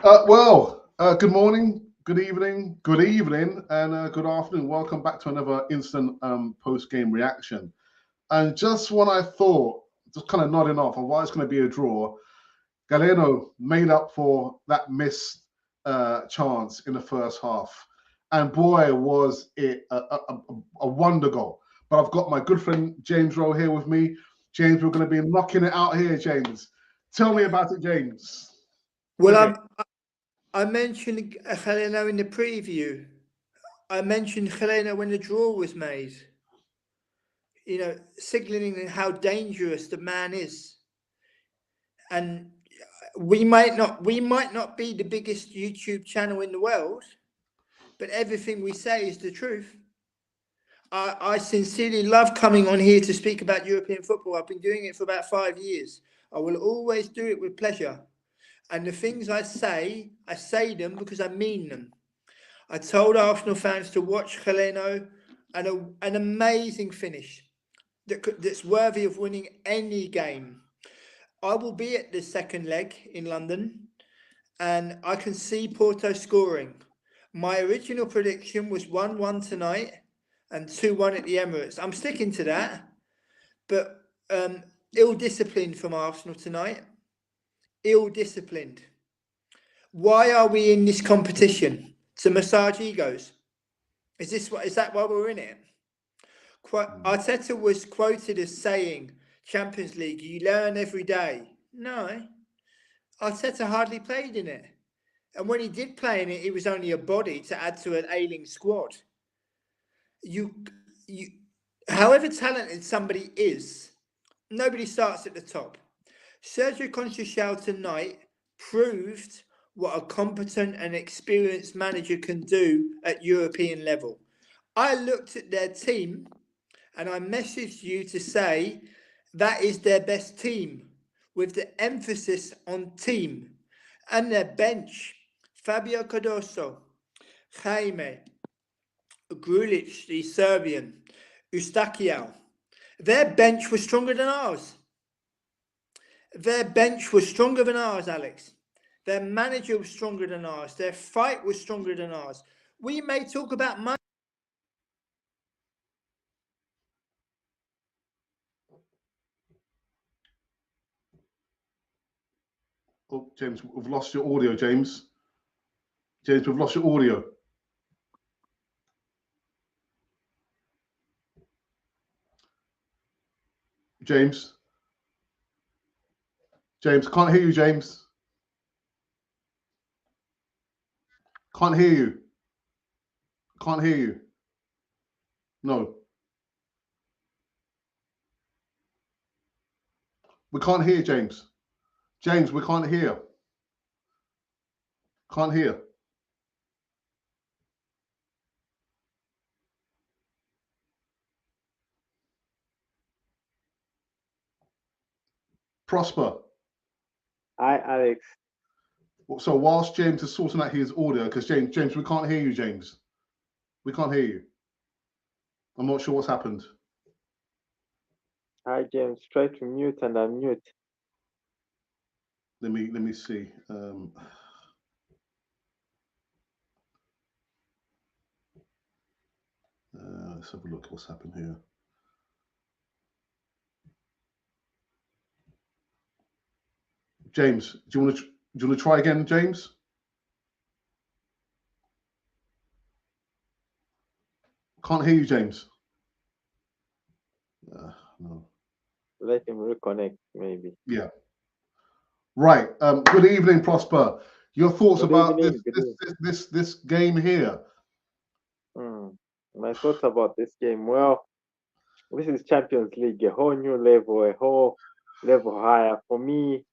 Good morning, good evening, and good afternoon. Welcome back to another instant post-game reaction. And just when I thought, just kind of nodding off on why it's going to be a draw, Galeno made up for that missed chance in the first half. And boy, was it a wonder goal. But I've got my good friend James Rowe here with me. James, we're going to be knocking it out here, James. Tell me about it, James. Well, I mentioned Helena in the preview. I mentioned Helena when the draw was made. You know, signaling how dangerous the man is. And we might not be the biggest YouTube channel in the world, but everything we say is the truth. I sincerely love coming on here to speak about European football. I've been doing it for about 5 years. I will always do it with pleasure. And the things I say them because I mean them. I told Arsenal fans to watch Heleno, and an amazing finish that's worthy of winning any game. I will be at the second leg in London, and I can see Porto scoring. My original prediction was 1-1 tonight and 2-1 at the Emirates. I'm sticking to that, but ill-disciplined from Arsenal tonight. Ill-disciplined. Why are we in this competition? To massage egos? Is that why we're in it? Arteta was quoted as saying, Champions League, you learn every day. No, Arteta hardly played in it. And when he did play in it, it was only a body to add to an ailing squad. However talented somebody is, nobody starts at the top. Sergio Conceicao tonight proved what a competent and experienced manager can do at European level. I looked at their team and I messaged you to say that is their best team, with the emphasis on team. And their bench, Fabio Cardoso, Jaime, Grulic, the Serbian, Eustachiao. Their bench was stronger than ours. Their bench was stronger than ours, Alex. Their manager was stronger than ours. Their fight was stronger than ours. We may talk about money. Oh, James, we've lost your audio, James. James, we've lost your audio. James, can't hear you, James. Can't hear you. Can't hear you. No. We can't hear James. James, we can't hear. Can't hear. Prosper. Hi, Alex. So whilst James is sorting out his audio, because James, we can't hear you, James. We can't hear you. I'm not sure what's happened. Hi, James. Try to mute and unmute. Let me see. Let's have a look at what's happened here. James, do you want to try again, James? Can't hear you, James. No. Let him reconnect, maybe. Yeah. Right. Good evening, Prosper. Your thoughts about this game here? My thoughts about this game. Well, this is Champions League, a whole new level, a whole level higher. For me,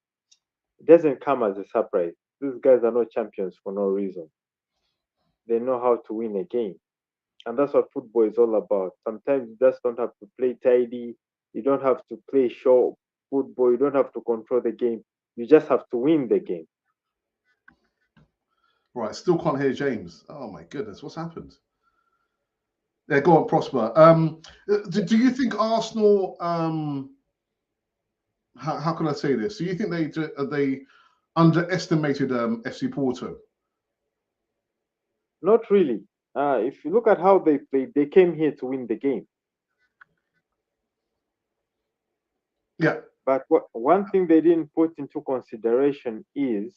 it doesn't come as a surprise. These guys are not champions for no reason. They know how to win a game. And that's what football is all about. Sometimes you just don't have to play tidy. You don't have to play short football. You don't have to control the game. You just have to win the game. Right, still can't hear James. Oh my goodness, what's happened? Yeah, go on, Prosper. Do you think Arsenal? How can I say this? Do you think they underestimated FC Porto? Not really. If you look at how they played, they came here to win the game. Yeah. But one thing they didn't put into consideration is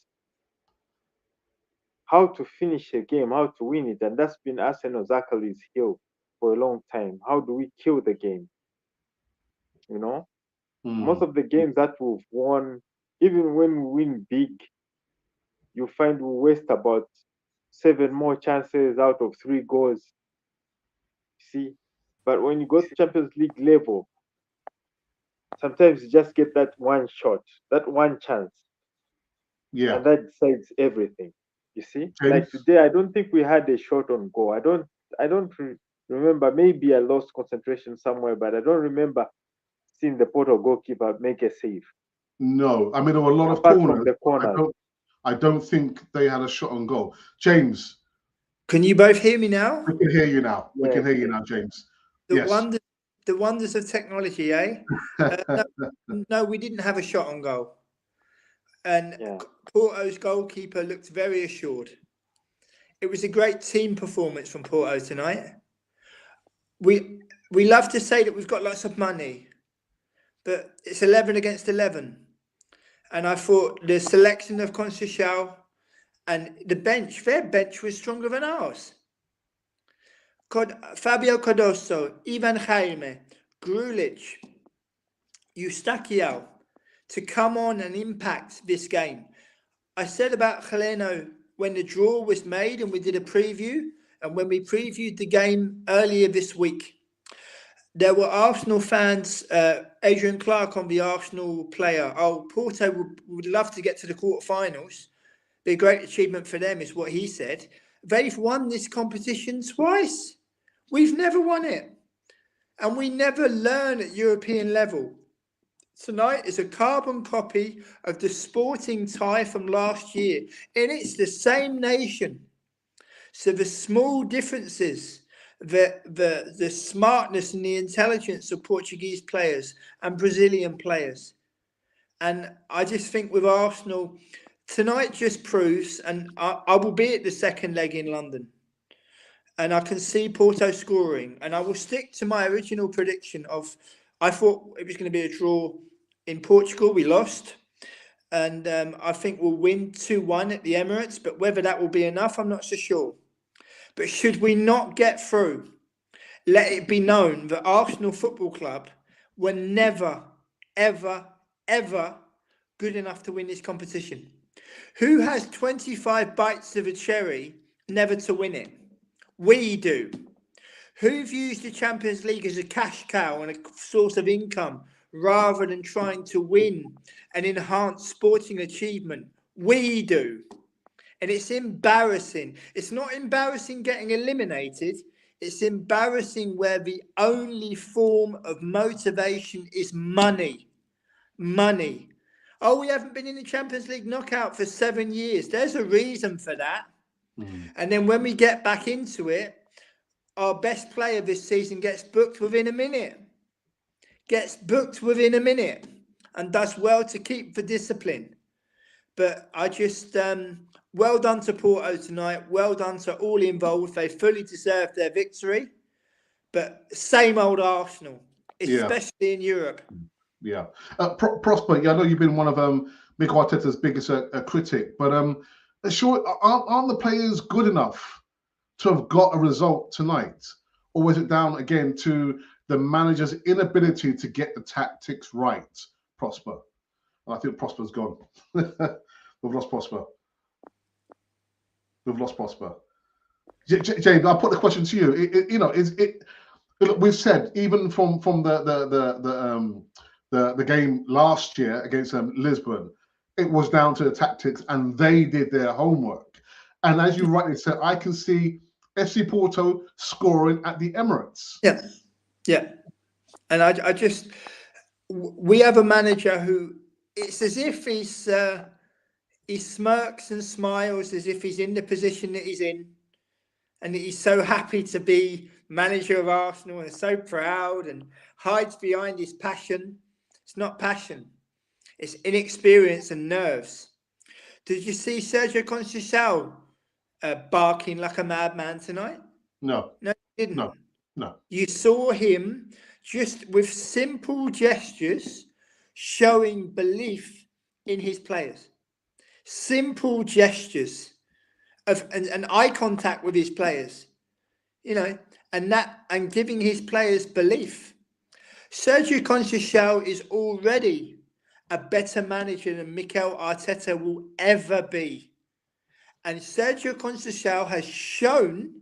how to finish a game, how to win it. And that's been Arsenal's Achilles heel for a long time. How do we kill the game? You know? Most of the games that we've won, even when we win big, you find we waste about 7 more chances out of 3 goals. See? But when you go to Champions League level, sometimes you just get that one shot, that one chance. Yeah. And that decides everything. You see? James? Like today, I don't think we had a shot on goal. I don't remember. Maybe I lost concentration somewhere, but I don't remember seeing the Porto goalkeeper make a save. No. I mean, there were a lot Apart of from the corners. corners. I don't think they had a shot on goal. James. Can you both hear me now? We can hear you now. Yeah. We can hear you now, James. The wonders of technology, eh? No, we didn't have a shot on goal. And Porto's goalkeeper looked very assured. It was a great team performance from Porto tonight. We love to say that we've got lots of money, but it's 11 against 11. And I thought the selection of Conceicao and the bench, their bench was stronger than ours. Fabio Cardoso, Ivan Jaime, Grulic, Eustaquio to come on and impact this game. I said about Heleno when the draw was made and we did a preview, and when we previewed the game earlier this week, there were Arsenal fans, Adrian Clark on the Arsenal player. Oh, Porto would love to get to the quarterfinals. Be a great achievement for them, is what he said. They've won this competition twice. We've never won it. And we never learn at European level. Tonight is a carbon copy of the Sporting tie from last year. And it's the same nation. So the small differences, the smartness and the intelligence of Portuguese players and Brazilian players. And I just think with Arsenal, tonight just proves, and I will be at the second leg in London. And I can see Porto scoring. And I will stick to my original prediction of, I thought it was going to be a draw in Portugal. We lost. And I think we'll win 2-1 at the Emirates. But whether that will be enough, I'm not so sure. But should we not get through, let it be known that Arsenal Football Club were never, ever, ever good enough to win this competition. Who has 25 bites of a cherry never to win it? We do. Who views the Champions League as a cash cow and a source of income rather than trying to win and enhance sporting achievement? We do. And it's embarrassing. It's not embarrassing getting eliminated. It's embarrassing where the only form of motivation is money. Money. Oh, we haven't been in the Champions League knockout for 7 years. There's a reason for that. And then when we get back into it, our best player this season gets booked within a minute. And does well to keep the discipline. But I just, well done to Porto tonight. Well done to all involved. They fully deserved their victory. But same old Arsenal, especially in Europe. Yeah. Prosper, I know you've been one of Mikel Arteta's biggest critic, but sure, aren't the players good enough to have got a result tonight? Or was it down again to the manager's inability to get the tactics right, Prosper? And I think Prosper's gone. We've lost Prosper. James, I'll put the question to you. We've said even from the game last year against Lisbon, it was down to the tactics, and they did their homework. And as you rightly said, I can see FC Porto scoring at the Emirates. Yeah. And I just, we have a manager who, it's as if he smirks and smiles as if he's in the position that he's in, and he's so happy to be manager of Arsenal and so proud, and hides behind his passion. It's not passion. It's inexperience and nerves. Did you see Sergio Conceicao barking like a madman tonight? No, No, he didn't. no, no. You saw him just with simple gestures showing belief in his players. Simple gestures of and eye contact with his players, and giving his players belief. Sergio Conceicao is already a better manager than Mikel Arteta will ever be. And Sergio Conceicao has shown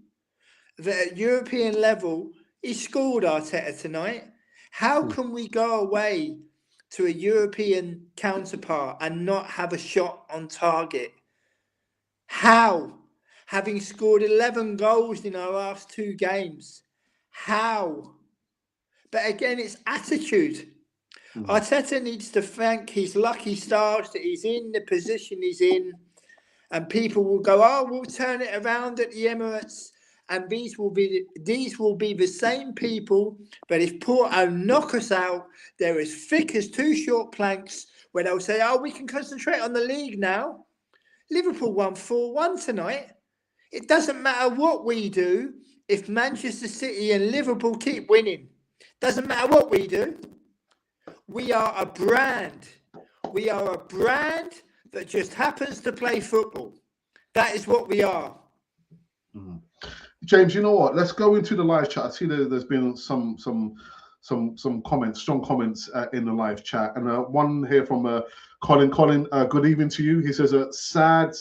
that at European level, he scored Arteta tonight. How can we go away to a European counterpart and not have a shot on target? How? Having scored 11 goals in our last 2 games. How? But again, it's attitude. Arteta needs to thank his lucky stars that he's in the position he's in. And people will go, oh, we'll turn it around at the Emirates. And these will be the same people. But if Porto knock us out, they're as thick as 2 short planks where they'll say, oh, we can concentrate on the league now. Liverpool won 4-1 tonight. It doesn't matter what we do if Manchester City and Liverpool keep winning. Doesn't matter what we do. We are a brand. We are a brand that just happens to play football. That is what we are. James, you know what? Let's go into the live chat. I see there's been some comments, strong comments in the live chat, and one here from Colin. Colin, good evening to you. He says a sad,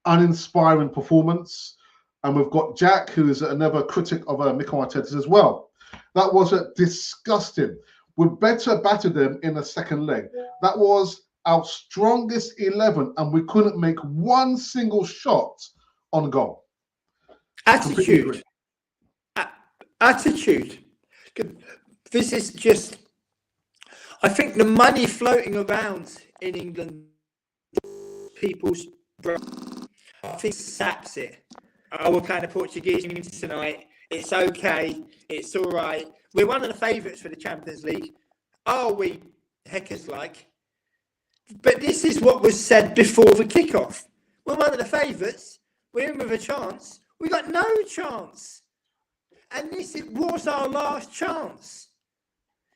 uninspiring performance, and we've got Jack, who is another critic of Mikel Arteta as well. That was disgusting. We better batter them in the second leg. That was our strongest 11, and we couldn't make one single shot on goal. Attitude. Attitude. This is just, I think the money floating around in England, people's brain, I think saps it. Oh, we're playing a Portuguese team tonight. It's okay. It's all right. We're one of the favourites for the Champions League. Are we? Heckers like. But this is what was said before the kickoff. We're one of the favourites. We're in with a chance. We got no chance. And this was our last chance.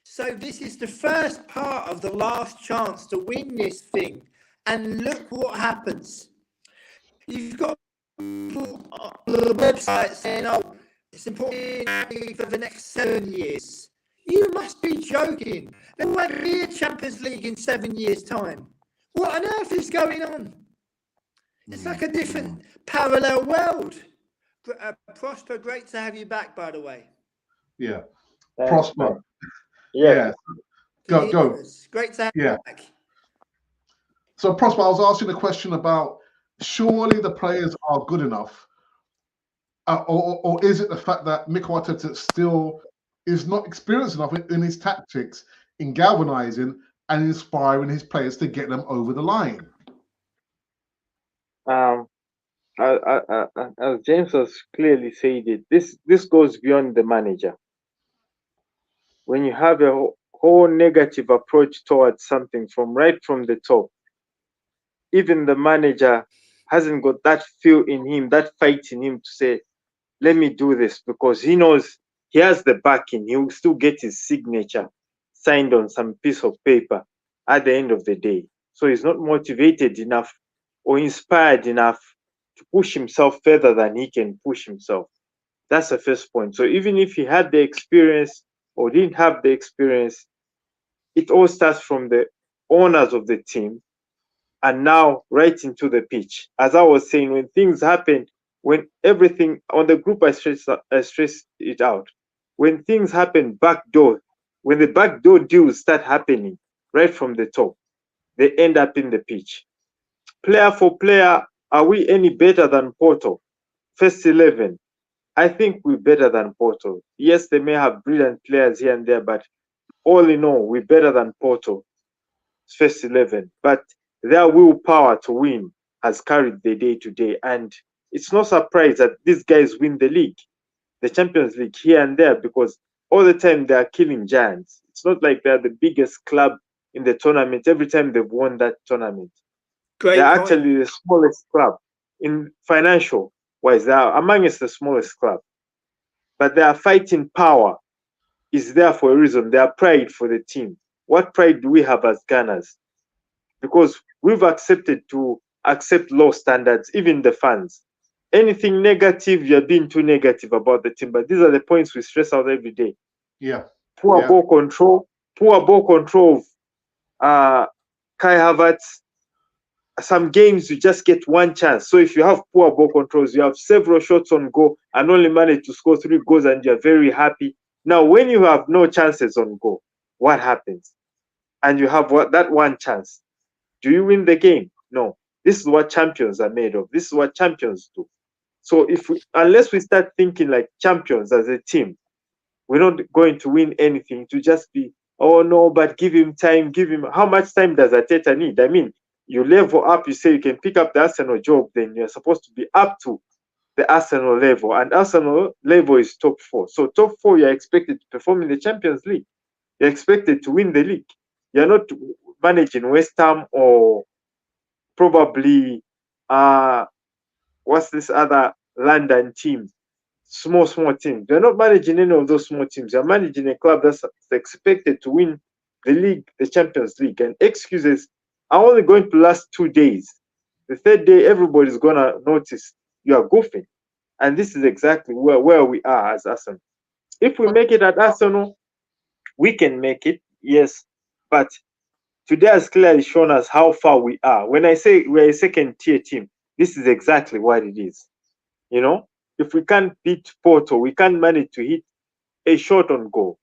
So this is the first part of the last chance to win this thing. And look what happens. You've got people on the website saying, oh, it's important for the next 7 years. You must be joking. There won't be a Champions League in 7 years' time. What on earth is going on? It's like a different parallel world. Prosper, great to have you back, by the way. Yeah. Thanks, Prosper. man. Yeah. Go. Great to have you back. So, Prosper, I was asking a question about surely the players are good enough, or is it the fact that Mikel Arteta still is not experienced enough in his tactics, in galvanizing and inspiring his players to get them over the line? As James has clearly said it, this goes beyond the manager. When you have a whole negative approach towards something from the top, even the manager hasn't got that feel in him, that fight in him to say, let me do this, because he knows he has the backing. He will still get his signature signed on some piece of paper at the end of the day. So he's not motivated enough or inspired enough to push himself further than he can push himself. That's the first point. So even if he had the experience or didn't have the experience, it all starts from the owners of the team and now right into the pitch. As I was saying, when things happen, when everything on the group, I stress it out. When things happen backdoor, when the backdoor deals start happening right from the top, they end up in the pitch. Player for player, are we any better than Porto? First 11, I think we're better than Porto. Yes, they may have brilliant players here and there, but all in all, we're better than Porto. First 11. But their willpower to win has carried the day to day. And it's no surprise that these guys win the league, the Champions League here and there, because all the time they are killing giants. It's not like they're the biggest club in the tournament every time they've won that tournament. Great They're point. actually the smallest club in financial wise. They are amongst the smallest club, but their fighting power is there for a reason. Their pride for the team. What pride do we have as Ghanaians? Because we've accepted to accept low standards, even the fans. Anything negative, you're being too negative about the team. But these are the points we stress out every day. Yeah. Poor ball control of Kai Havertz. Some games you just get one chance. So if you have poor ball controls, you have several shots on goal and only manage to score 3 goals and you're very happy. Now, when you have no chances on goal, what happens? And you have that one chance. Do you win the game? No. This is what champions are made of. This is what champions do. So unless we start thinking like champions as a team, we're not going to win anything. To just be, oh no, but give him time, give him. How much time does Arteta need? I mean, you level up, you say you can pick up the Arsenal job, then you're supposed to be up to the Arsenal level. And Arsenal level is top 4. So top 4, you're expected to perform in the Champions League. You're expected to win the league. You're not managing West Ham or probably what's this other London team? Small teams. You're not managing any of those small teams. You're managing a club that's expected to win the league, the Champions League. And excuses are only going to last 2 days. The third day, everybody's gonna notice you are goofing. And this is exactly where we are as Arsenal. If we make it at Arsenal, we can make it, yes. But today has clearly shown us how far we are. When I say we're a second-tier team, this is exactly what it is. You know, if we can't beat Porto, we can't manage to hit a shot on goal.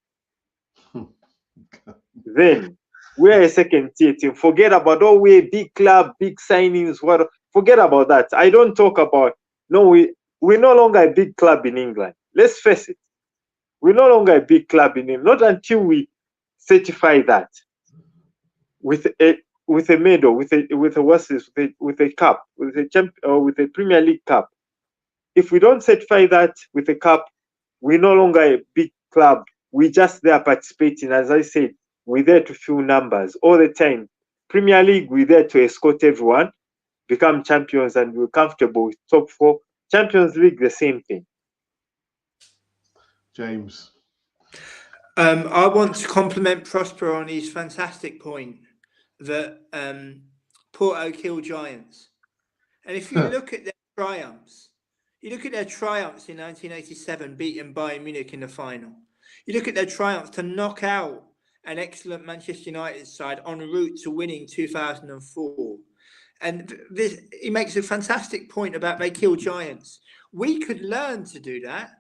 Then we're a second-tier team. Forget about, oh, we're a big club, big signings. What? Forget about that. I don't talk about, no, we're no longer a big club in England. Let's face it. We're no longer a big club in England. Not until we certify that with a medal, with a cup, with a Premier League cup. If we don't certify that with a cup, we're no longer a big club. We're just there participating. As I said, we're there to fill numbers all the time. Premier League, we're there to escort everyone, become champions, and we're comfortable with top 4. Champions League, the same thing. James. I want to compliment Prosper on his fantastic point that Porto killed giants. And if you look at their triumphs, in 1987, beating Bayern Munich in the final. You look at their triumphs to knock out an excellent Manchester United side en route to winning 2004. And he makes a fantastic point about they kill giants. We could learn to do that.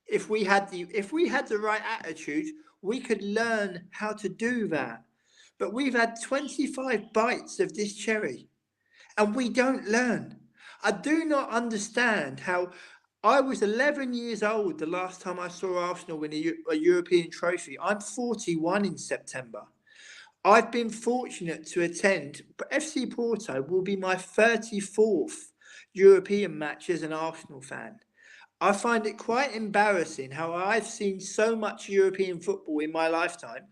If we had the right attitude, we could learn how to do that. But we've had 25 bites of this cherry and we don't learn. I do not understand how I was 11 years old the last time I saw Arsenal win a European trophy. I'm 41 in September. I've been fortunate to attend, but FC Porto will be my 34th European match as an Arsenal fan. I find it quite embarrassing how I've seen so much European football in my lifetime,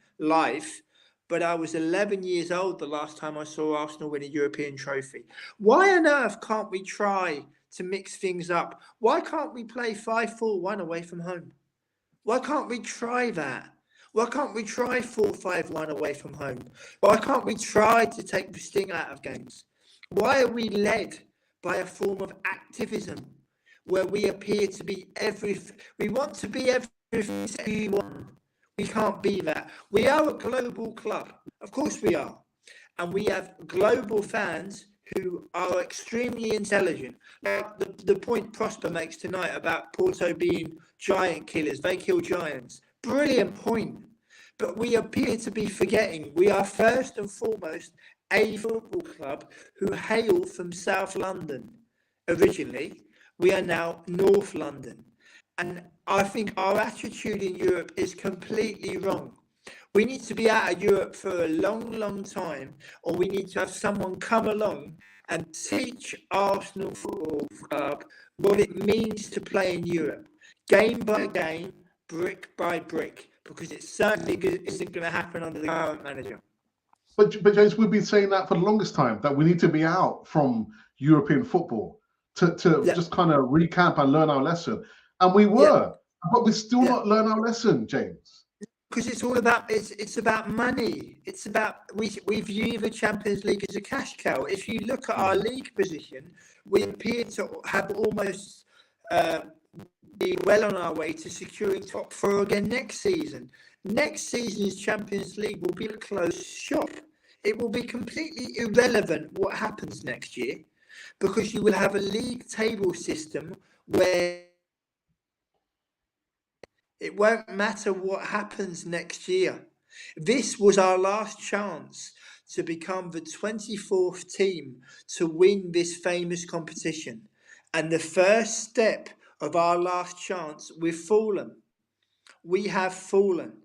but I was 11 years old the last time I saw Arsenal win a European trophy. Why on earth can't we try to mix things up? Why can't we play 5-4-1 away from home? Why can't we try that? Why can't we try 4-5-1 away from home? Why can't we try to take the sting out of games? Why are we led by a form of activism where we appear to be everything? We want to be everything to everyone. We can't be that. We are a global club. Of course we are. And we have global fans who are extremely intelligent. Like the point Prosper makes tonight about Porto being giant killers. They kill giants. Brilliant point. But we appear to be forgetting we are first and foremost a football club who hail from South London. Originally, we are now North London. And I think our attitude in Europe is completely wrong. We need to be out of Europe for a long, long time, or we need to have someone come along and teach Arsenal Football Club what it means to play in Europe, game by game, brick by brick, because it certainly isn't going to happen under the current manager. But James, we've been saying that for the longest time, that we need to be out from European football to Yeah. just kind of recamp and learn our lesson. And we Yeah. were, but we still Yeah. not learn our lesson, James. Because it's all about it's about money. It's about we view the Champions League as a cash cow. If you look at our league position, we appear to have almost be well on our way to securing top four again next season. Next season's Champions League will be a closed shop. It will be completely irrelevant what happens next year, because you will have a league table system where it won't matter what happens next year. This was our last chance to become the 24th team to win this famous competition. And the first step of our last chance, we've fallen. We have fallen.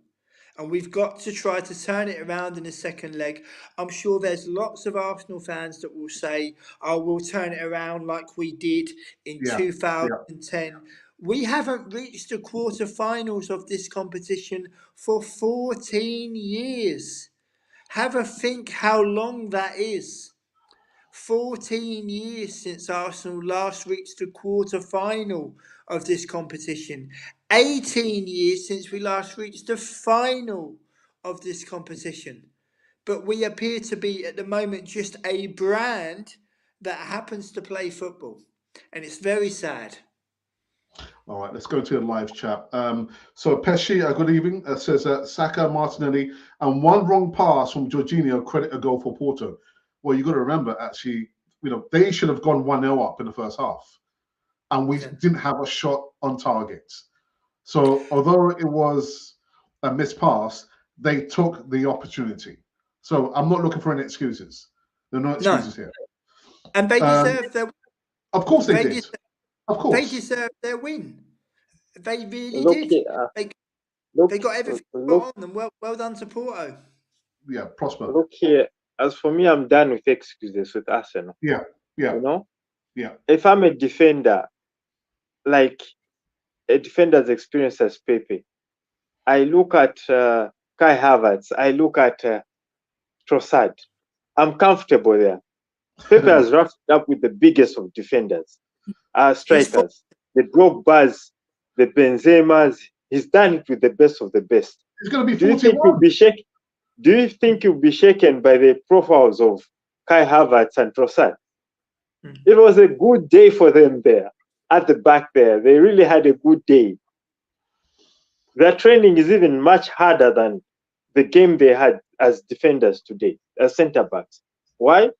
And we've got to try to turn it around in the second leg. I'm sure there's lots of Arsenal fans that will say, oh, we'll turn it around like we did in 2010. We haven't reached the quarterfinals of this competition for 14 years. Have a think how long that is. 14 years since Arsenal last reached the quarter-final of this competition. 18 years since we last reached the final of this competition. But we appear to be, at the moment, just a brand that happens to play football. And it's very sad. All right, let's go to the live chat. So Pesci, good evening, says Saka, Martinelli, and one wrong pass from Jorginho credit a goal for Porto. Well, you got to remember, actually, they should have gone 1-0 up in the first half, and we didn't have a shot on target. So although it was a missed pass, they took the opportunity. So I'm not looking for any excuses. There are no excuses here. And they deserve their. Of course they did. Of course. They deserved their win. They really Look did. here, They got everything on them. Well done to Porto. Yeah, prosper. Look here, as for me, I'm done with excuses with Arsenal. Yeah. You know? Yeah. If I'm a defender, like a defender's experience as Pepe, I look at Kai Havertz, I look at Trossard. I'm comfortable there. Pepe has roughed up with the biggest of defenders, strikers, the Drogbas, the Benzemas. He's done it with the best of the best. He's going to be 41. Do you think you'll be shaken by the profiles of Kai Havertz and Trossard? It was a good day for them there at the back there. They really had a good day. Their training is even much harder than the game they had as defenders today, as centre backs. Why?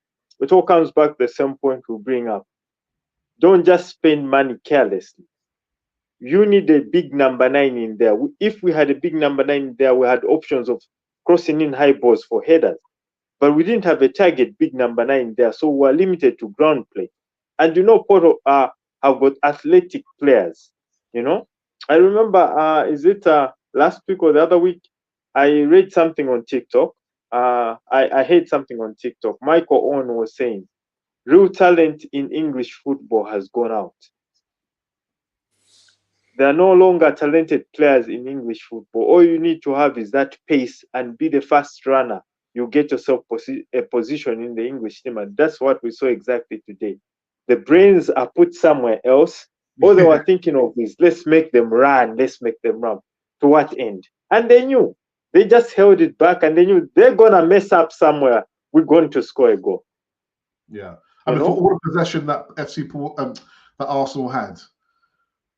It all comes back to the same point we bring up. Don't just spend money carelessly. You need a big number 9 in there. If we had a big number 9 in there, we had options of crossing in high balls for headers. But we didn't have a target big number 9 there, so we're limited to ground play. And Porto have got athletic players. I remember, is it last week or the other week? I read something on TikTok. I heard something on TikTok. Michael Owen was saying, real talent in English football has gone out. There are no longer talented players in English football. All you need to have is that pace and be the fast runner. You get yourself a position in the English team. And that's what we saw exactly today. The brains are put somewhere else. All they were thinking of is, let's make them run. Let's make them run. To what end? And they knew. They just held it back and they knew they're going to mess up somewhere. We're going to score a goal. Yeah. I mean, for all the possession that that Arsenal had,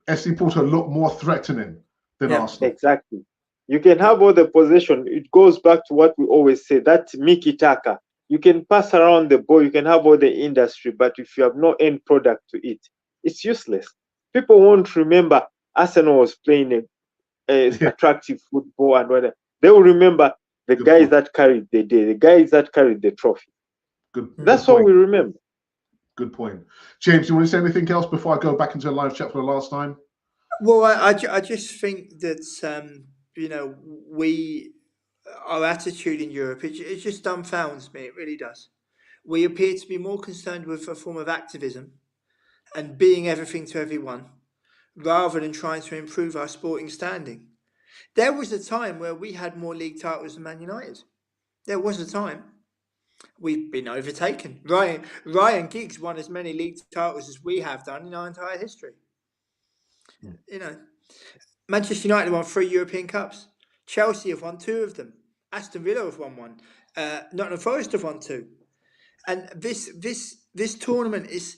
FC Porto looked more threatening than Arsenal. Exactly. You can have all the possession. It goes back to what we always say, that Miki Taka. You can pass around the ball, you can have all the industry, but if you have no end product to it, it's useless. People won't remember Arsenal was playing a attractive football and whatever. They will remember the guys that carried the day, the guys that carried the trophy. That's all we remember. Good point. James, you want to say anything else before I go back into the live chat for the last time? Well, I just think that, our attitude in Europe, it just dumbfounds me. It really does. We appear to be more concerned with a form of activism and being everything to everyone, rather than trying to improve our sporting standing. There was a time where we had more league titles than Man United. There was a time. we've been overtaken. Ryan Giggs won as many league titles as we have done in our entire history. You know, Manchester United won 3 European Cups. Chelsea have won 2 of them. Aston Villa have won 1. Nottingham Forest have won 2. And this tournament is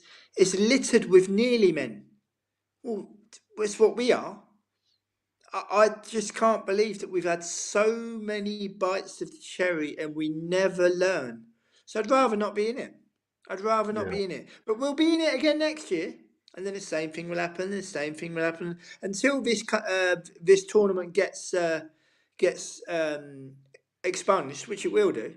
littered with nearly men. Well, it's what we are. I just can't believe that we've had so many bites of the cherry and we never learn. So I'd rather not be in it. I'd rather not be in it. But we'll be in it again next year. And then the same thing will happen. The same thing will happen until this tournament gets expunged, which it will do.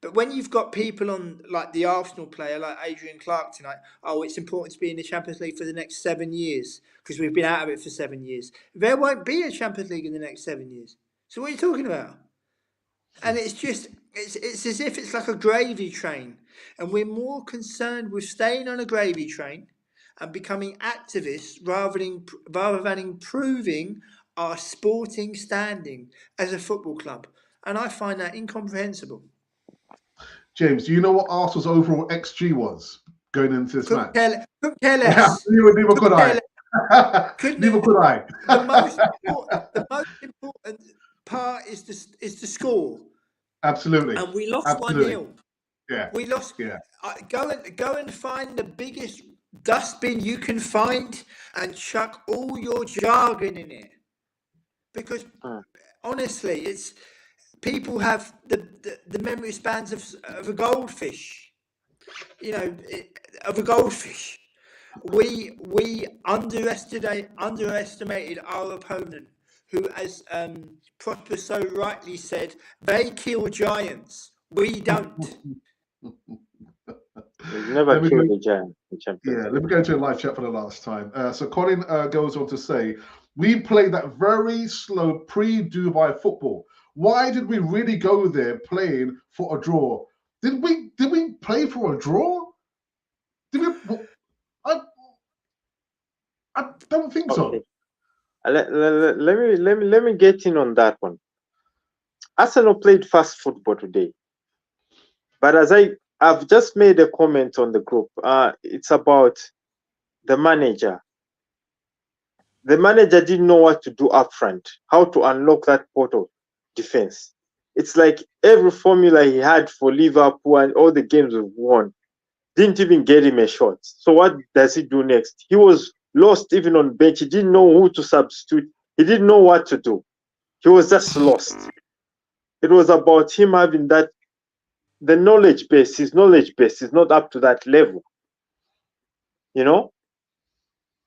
But when you've got people on, like the Arsenal player, like Adrian Clark tonight, it's important to be in the Champions League for the next 7 years because we've been out of it for 7 years. There won't be a Champions League in the next 7 years. So what are you talking about? And it's as if it's like a gravy train. And we're more concerned with staying on a gravy train and becoming activists rather than improving our sporting standing as a football club. And I find that incomprehensible. James, do you know what Arsenal's overall XG was going into this match? Couldn't care less. Neither could I. Neither could I. The most important part is the score. Absolutely. And we lost 1-0. Yeah. We lost. Yeah. Go and find the biggest dustbin you can find and chuck all your jargon in it. Because honestly, it's people have the memory spans of a goldfish. You know, of a goldfish. We underestimated our opponent, who, as Prosper so rightly said, they kill giants. We don't. We've never killed a giant in Champions League. Yeah, let me go into a live chat for the last time. So Colin goes on to say, we played that very slow pre-Dubai football. Why did we really go there playing for a draw? Did we play for a draw? Did we? I don't think so. Let me get in on that one. Arsenal played fast football today, but as I've just made a comment on the group, it's about the manager. The manager didn't know what to do up front, how to unlock that Porto defense. It's like every formula he had for Liverpool and all the games we've won didn't even get him a shot. So what does he do next? He was lost even on bench. He didn't know who to substitute. He didn't know what to do. He was just lost. It was about him having the knowledge base. His knowledge base is not up to that level. You know?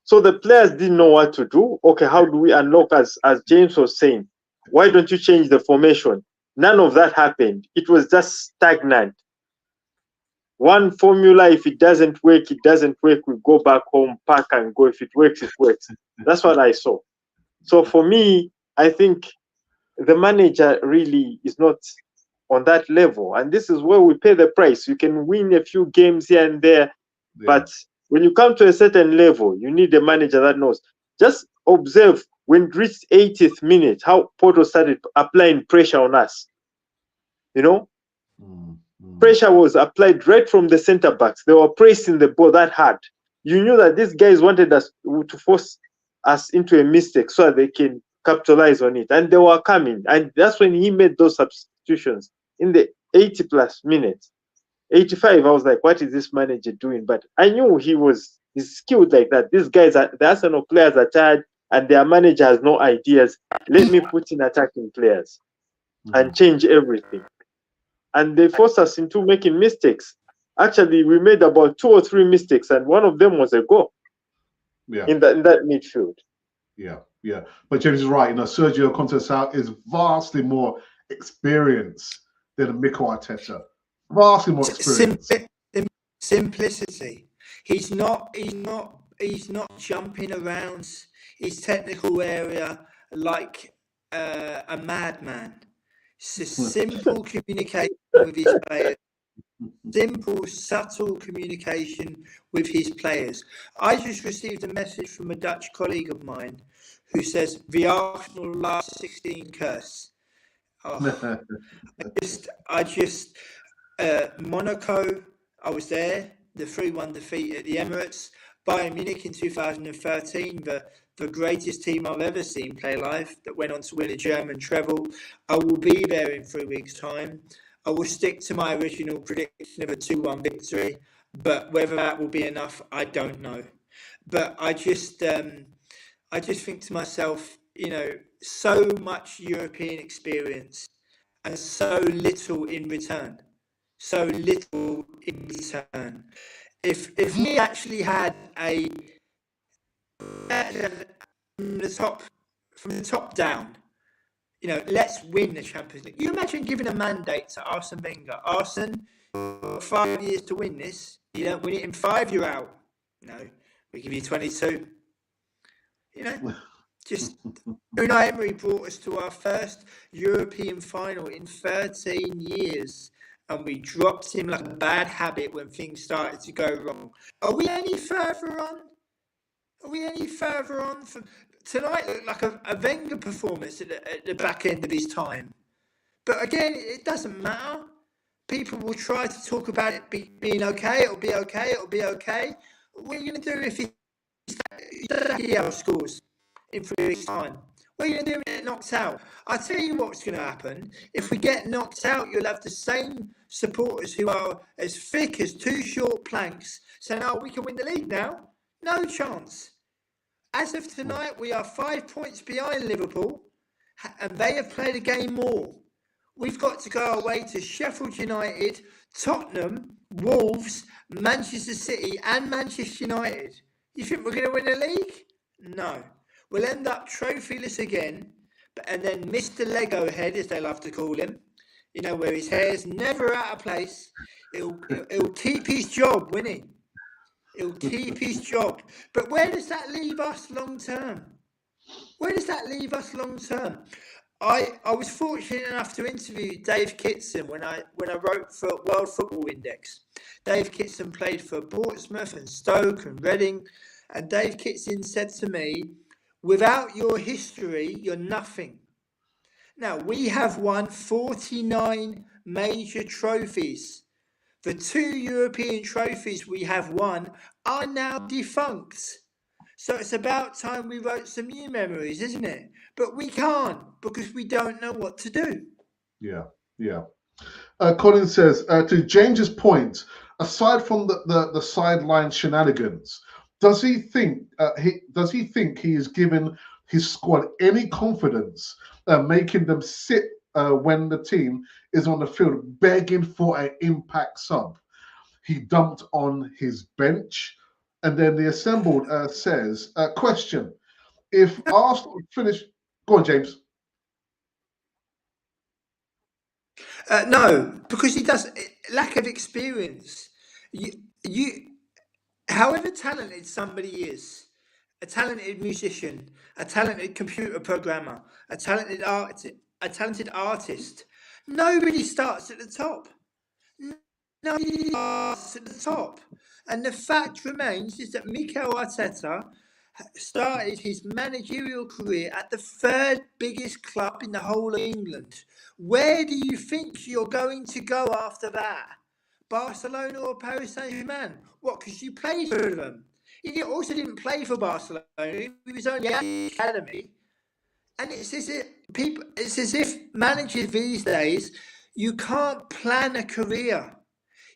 So the players didn't know what to do. Okay, how do we unlock, as James was saying? Why don't you change the formation? None of that happened. It was just stagnant. One formula, if it doesn't work, it doesn't work. We go back home, pack and go. If it works, it works. That's what I saw. So for me, I think the manager really is not on that level. And this is where we pay the price. You can win a few games here and there, but when you come to a certain level, you need a manager that knows. Just observe when it reached 80th minute, how Porto started applying pressure on us. You know? Pressure was applied right from the centre backs. They were pressing the ball that hard. You knew that these guys wanted us to force us into a mistake so that they can capitalize on it. And they were coming. And that's when he made those substitutions in the 80 plus minutes. 85, I was like, what is this manager doing? But I knew he's skilled like that. These guys, the Arsenal players are tired and their manager has no ideas. Let me put in attacking players and change everything. And they forced us into making mistakes. Actually, we made about 2 or 3 mistakes, and one of them was a goal. Yeah. In that midfield. Yeah. But James is right. You know, Sergio Conceicao is vastly more experienced than Mikel Arteta. Vastly more experience. Simplicity. He's not jumping around his technical area like a madman. It's a simple communication with his players. Simple, subtle communication with his players. I just received a message from a Dutch colleague of mine who says the Arsenal last 16 curse. Oh, I just Monaco, I was there, the 3-1 defeat at the Emirates. Bayern Munich in 2013, the greatest team I've ever seen play live, that went on to win a German treble. I will be there in 3 weeks' time. I will stick to my original prediction of a 2-1 victory, but whether that will be enough, I don't know. But I just think to myself, so much European experience and so little in return. So little in return. If we actually had from the top down, let's win the Champions League. You imagine giving a mandate to Arsene Wenger. Arsene, you've got 5 years to win this. You don't win it in 5, you're out. No, we give you 22. Just Unai Emery brought us to our first European final in 13 years. And we dropped him like a bad habit when things started to go wrong. Are we any further on? From tonight? Looked like a Wenger performance at the back end of his time. But again, it doesn't matter. People will try to talk about it being okay. It'll be okay. What are you going to do if he scores in 3 weeks' time? What are you going to do when you get knocked out? I'll tell you what's going to happen. If we get knocked out, you'll have the same supporters who are as thick as 2 short planks saying, we can win the league now. No chance. As of tonight, we are 5 points behind Liverpool, and they have played a game more. We've got to go away to Sheffield United, Tottenham, Wolves, Manchester City, and Manchester United. You think we're going to win the league? No. We'll end up trophyless again, and then Mr. Lego Head, as they love to call him, where his hair's never out of place. He'll keep his job, won't he? He'll keep his job. But where does that leave us long term? I was fortunate enough to interview Dave Kitson when I wrote for World Football Index. Dave Kitson played for Portsmouth and Stoke and Reading, and Dave Kitson said to me, without your history, you're nothing. Now, we have won 49 major trophies. The 2 European trophies we have won are now defunct. So it's about time we wrote some new memories, isn't it? But we can't because we don't know what to do. Yeah. Colin says, to James's point, aside from the sideline shenanigans, does he think he is giving his squad any confidence, making them sit when the team is on the field begging for an impact sub? He dumped on his bench, and then the assembled says, question: if Arsenal finish, go on, James. No, because he does lack of experience. However talented somebody is, a talented musician, a talented computer programmer, a talented artist, nobody starts at the top. Nobody starts at the top. And the fact remains is that Mikel Arteta started his managerial career at the 3rd biggest club in the whole of England. Where do you think you're going to go after that? Barcelona or Paris Saint-Germain? What, because you played for them? He also didn't play for Barcelona. He was only at the academy. And it's as if managers these days, you can't plan a career.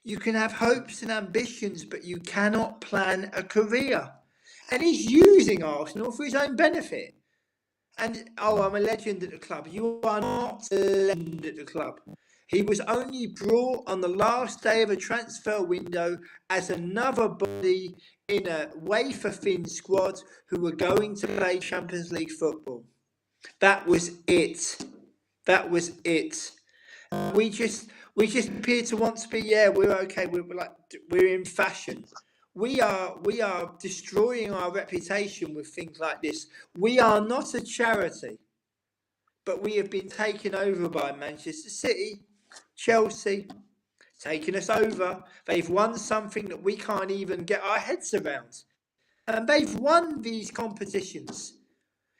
You can have hopes and ambitions, but you cannot plan a career. And he's using Arsenal for his own benefit. And, I'm a legend at the club. You are not a legend at the club. He was only brought on the last day of a transfer window as another body in a wafer-thin squad who were going to play Champions League football. That was it. We just appear to want to be, we're okay. We're in fashion. We are destroying our reputation with things like this. We are not a charity, but we have been taken over by Manchester City, Chelsea, taking us over. They've won something that we can't even get our heads around. And they've won these competitions.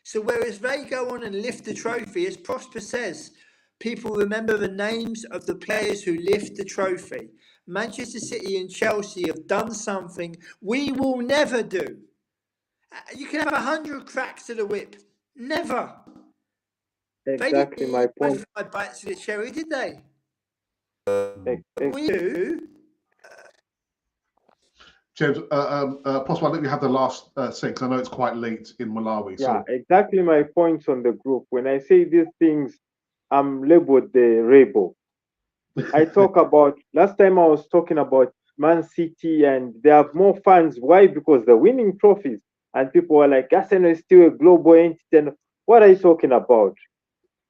So whereas they go on and lift the trophy, as Prosper says, people remember the names of the players who lift the trophy. Manchester City and Chelsea have done something we will never do. You can have 100 cracks to the whip. Never. Exactly my They point. didn't 5 bites to the cherry, did they? We Ex- do. James, possible I think we have the last say because I know it's quite late in Malawi. Yeah, So exactly my points on the group. When I say these things, I'm labeled the rebel. I talk about last time I was talking about Man City and they have more fans. Why? Because they're winning trophies. And people are like, Arsenal is still a global entity. And what are you talking about?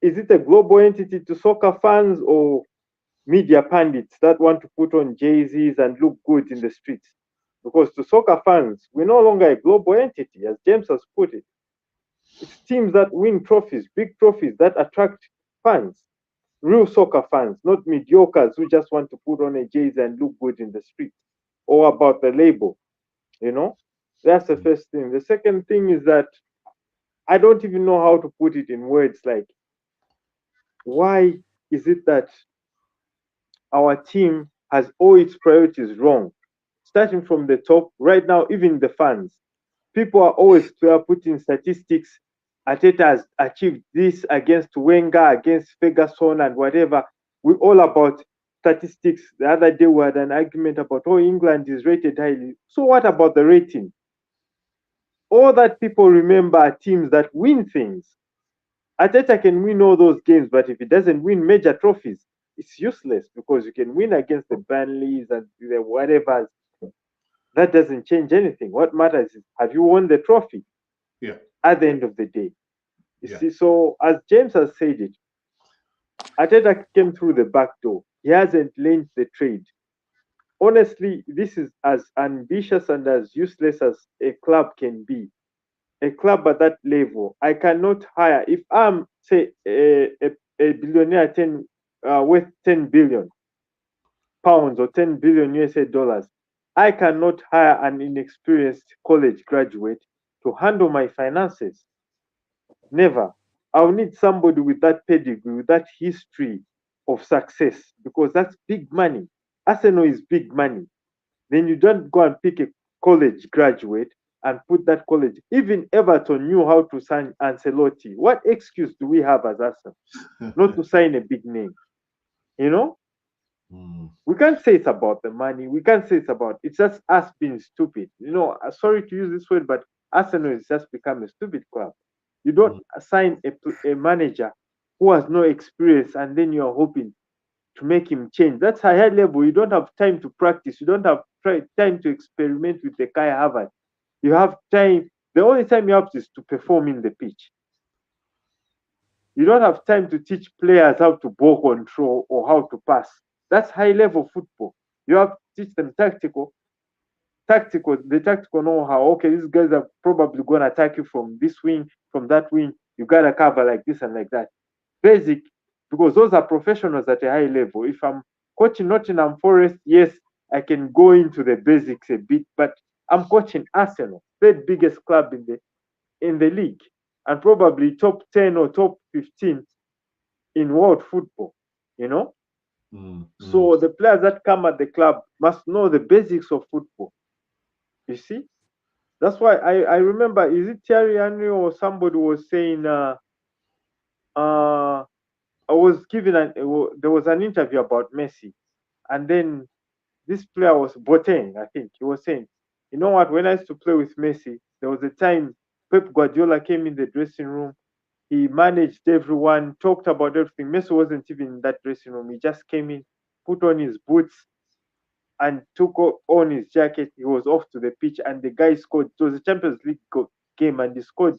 Is it a global entity to soccer fans or media pundits that want to put on jerseys and look good in the streets? Because to soccer fans, we're no longer a global entity, as James has put it. It's teams that win trophies, big trophies that attract fans, real soccer fans, not mediocres who just want to put on a jersey and look good in the street or about the label. You know, that's the first thing. The second thing is that I don't even know how to put it in words like, why is it that our team has all its priorities wrong? Starting from the top, right now, even the fans, people are always putting statistics. Arteta has achieved this against Wenger, against Ferguson, and whatever. We're all about statistics. The other day we had an argument about, oh, England is rated highly. So what about the rating? All that people remember are teams that win things. Arteta can win all those games, but if he doesn't win major trophies, it's useless because you can win against the Burnleys and the whatever. That doesn't change anything. What matters is, have you won the trophy? yeah, At the end of the day. You yeah, see, so as James has said it, Arteta came through the back door. He hasn't learned the trade. Honestly, this is as ambitious and as useless as a club can be. A club at that level, I cannot hire. If I'm, say, a billionaire worth 10 billion pounds or 10 billion USA dollars, I cannot hire an inexperienced college graduate to handle my finances. Never. I'll need somebody with that pedigree, with that history of success, because that's big money. Arsenal is big money. Then you don't go and pick a college graduate and put that college. Even Everton knew how to sign Ancelotti. What excuse do we have as Arsenal not to sign a big name? You know, we can't say it's about the money. We can't say it's just us being stupid. You know, sorry to use this word, but Arsenal has just become a stupid club. You don't assign a manager who has no experience and then you're hoping to make him change. That's a high level. You don't have time to practice. You don't have time to experiment with the Kai Havertz. You have time. The only time you have is to perform in the pitch. You don't have time to teach players how to ball control or how to pass. That's high level football. You have to teach them the tactical know-how. Okay, these guys are probably going to attack you from this wing, from that wing. You got to cover like this and like that. Basic, because those are professionals at a high level. If I'm coaching Nottingham Forest, yes, I can go into the basics a bit, but I'm coaching Arsenal, third biggest club in the league, and probably top 10 or top 15 in world football, you know? So the players that come at the club must know the basics of football. You see? That's why I remember, is it Thierry Henry or somebody was saying, I was given there was an interview about Messi, and then this player was Boateng, I think. He was saying, you know what, when I used to play with Messi, there was a time Pep Guardiola came in the dressing room. He managed everyone, talked about everything. Messi wasn't even in that dressing room. He just came in, put on his boots, and took on his jacket. He was off to the pitch, and the guy scored. It was a Champions League game, and he scored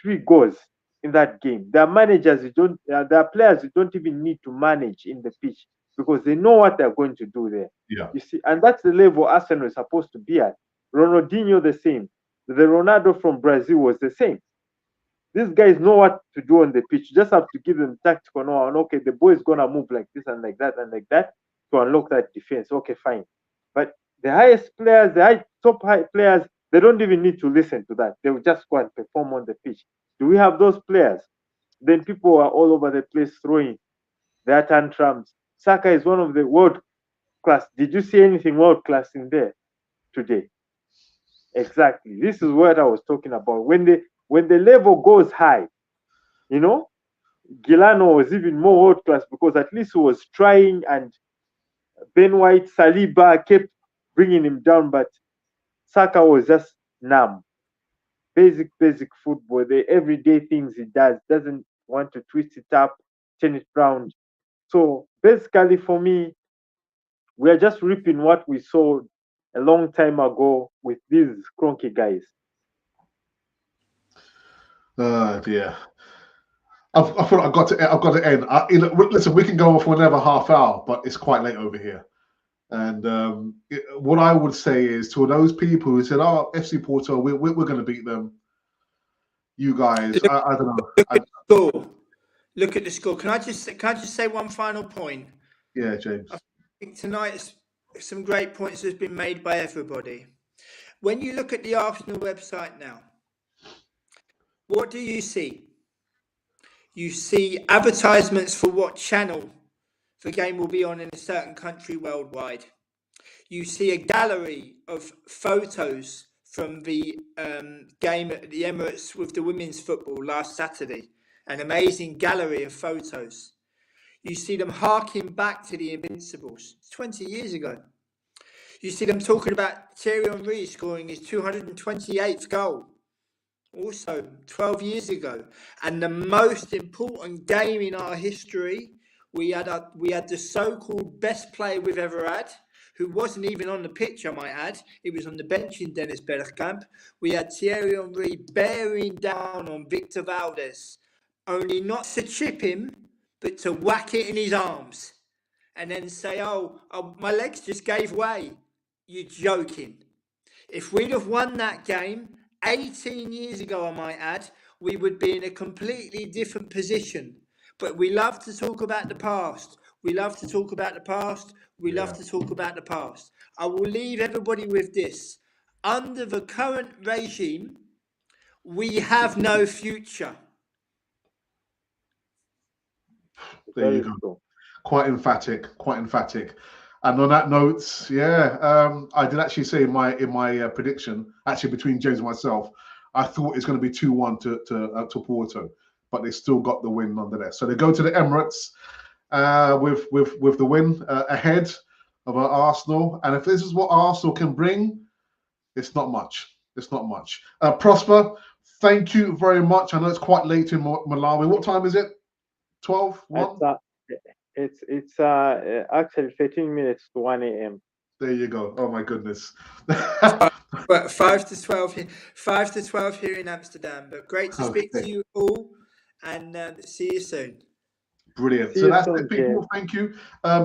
3 goals in that game. There are managers you don't, there are players you don't even need to manage in the pitch because they know what they're going to do there. yeah. You see, and that's the level Arsenal is supposed to be at. Ronaldinho the same. The Ronaldo from Brazil was the same. These guys know what to do on the pitch. You just have to give them tactical know. And okay, the boy is gonna move like this and like that and like that to unlock that defense. Okay, fine. But the highest players, top high players, they don't even need to listen to that. They will just go and perform on the pitch. Do we have those players? Then people are all over the place throwing their tantrums. Saka is one of the world class. Did you see anything world class in there today? Exactly. This is what I was talking about. When the level goes high, you know, Gilano was even more world class because at least he was trying, and Ben White, Saliba kept bringing him down, but Saka was just numb. Basic football, the everyday things he doesn't want to twist it up, turn it round. So basically for me, we are just reaping what we saw a long time ago with these cronky guys. Oh dear. I thought I've got to end. Listen, we can go on for another half hour, but it's quite late over here. And what I would say is to those people who said, "Oh, FC Porto, we're going to beat them." You guys, I don't know. Look at the score. Can I just say one final point? Yeah, James. I think tonight some great points has been made by everybody. When you look at the Arsenal website now, what do you see? You see advertisements for what channel the game will be on in a certain country worldwide. You see a gallery of photos from the game at the Emirates with the women's football last Saturday. An amazing gallery of photos. You see them harking back to the Invincibles 20 years ago. You see them talking about Thierry Henry scoring his 228th goal. Also 12 years ago. And the most important game in our history, we had the so-called best player we've ever had, who wasn't even on the pitch, I might add. He was on the bench in Dennis Bergkamp. We had Thierry Henry bearing down on Victor Valdez, only not to chip him, but to whack it in his arms. And then say, oh, my legs just gave way. You're joking. If we'd have won that game 18 years ago, I might add, we would be in a completely different position. But we love to talk about the past. We love to talk about the past. We love to talk about the past. I will leave everybody with this. Under the current regime, we have no future. There you go. Quite emphatic. And on that note, I did actually say in my prediction, actually between James and myself, I thought it's going to be 2-1 to Porto, but they still got the win nonetheless. So they go to the Emirates with the win ahead of Arsenal. And if this is what Arsenal can bring, it's not much. Prosper, thank you very much. I know it's quite late in Malawi. What time is it? 12? 1? It's actually 13 minutes to 1 a.m. There you go. Oh my goodness. But 5 to 12 here in Amsterdam. But great to speak to you all, and see you soon. Brilliant. So that's it, people. Thank you.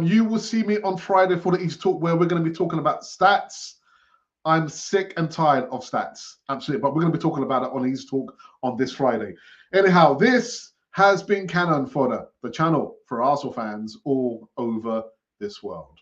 You will see me on Friday for the East Talk, where we're going to be talking about stats. I'm sick and tired of stats, absolutely. But we're going to be talking about it on East Talk on this Friday. Anyhow, this has been Cannon Fodder, the channel for Arsenal fans all over this world.